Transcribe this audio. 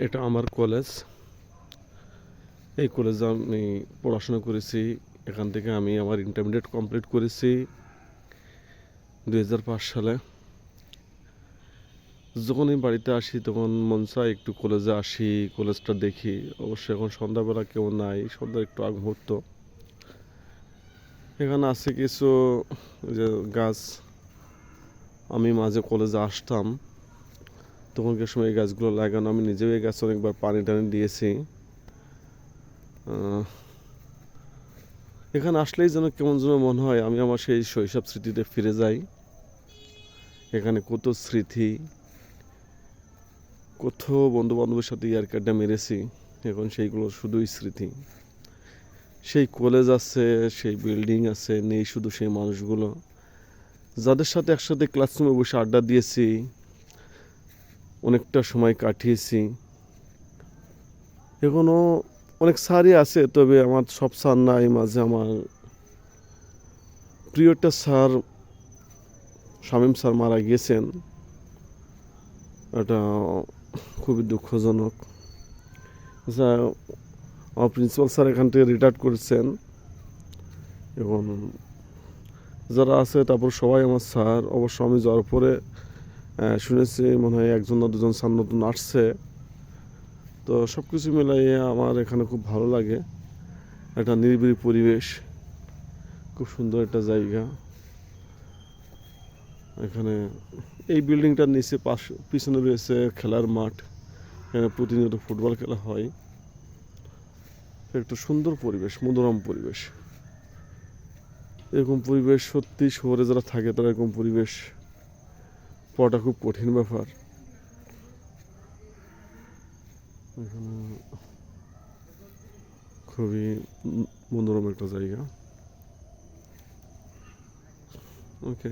এটা আমার কলেজ। এই কলেজে আমি পড়াশোনা করেছি। এখান থেকে আমি আমার ইন্টারমিডিয়েট কমপ্লিট করেছি 2005 সালে। যখন আমি বাড়িতে আসি তখন মন চায় একটু কলেজে আসি, কলেজটা দেখি। অবশ্যই এখন সন্ধ্যাবেলা কেউ নাই, সন্ধ্যার একটু আগ মুহূর্ত। এখানে আছে কিছু যে গাছ। আমি মাঝে কলেজে আসতাম, তখনকার সময় এই গাছগুলো লাগানো। আমি নিজেও এই গাছ অনেকবার পানি টানি দিয়েছি। এখানে আসলেই যেন কেমন যেন মনে হয় আমি আমার সেই শৈশব স্মৃতিতে ফিরে যাই। এখানে কত স্মৃতি, কত বন্ধু বান্ধবের সাথে ইয়ার্কি আড্ডা মেরেছি। এখন সেইগুলো শুধুই স্মৃতি। সেই কলেজ আছে, সেই বিল্ডিং আছে, নেই শুধু সেই মানুষগুলো যাদের সাথে একসাথে ক্লাসরুমে বসে আড্ডা দিয়েছি, অনেকটা সময় কাটিয়েছি। এখনও অনেক স্যারই আছে, তবে আমার সব স্যার নাই। মাঝে আমার প্রিয় একটা স্যার শামীম স্যার মারা গিয়েছেন। এটা খুবই দুঃখজনক। আচ্ছা, আমার প্রিন্সিপাল স্যার এখান থেকে রিটায়ার করেছেন। এবং যারা আছে তারপর সবাই আমার স্যার। অবশ্য আমি যাওয়ার পরে শুনেছি মনে হয় একজন না দুজন স্যার নতুন আসছে। তো সব কিছু মিলাইয়ে আমার এখানে খুব ভালো লাগে। একটা নিরিবিলি পরিবেশ, খুব সুন্দর একটা জায়গা। এখানে এই বিল্ডিংটার নিচে পিছনে রয়েছে খেলার মাঠ। এখানে প্রতিনিয়ত ফুটবল খেলা হয়। একটা সুন্দর পরিবেশ, মনোরম পরিবেশ। এরকম পরিবেশ সত্যি শহরে যারা থাকে তারা এরকম পরিবেশ পাওয়াটা খুব কঠিন ব্যাপার। এখানে খুবই মনোরম একটা জায়গা। ওকে।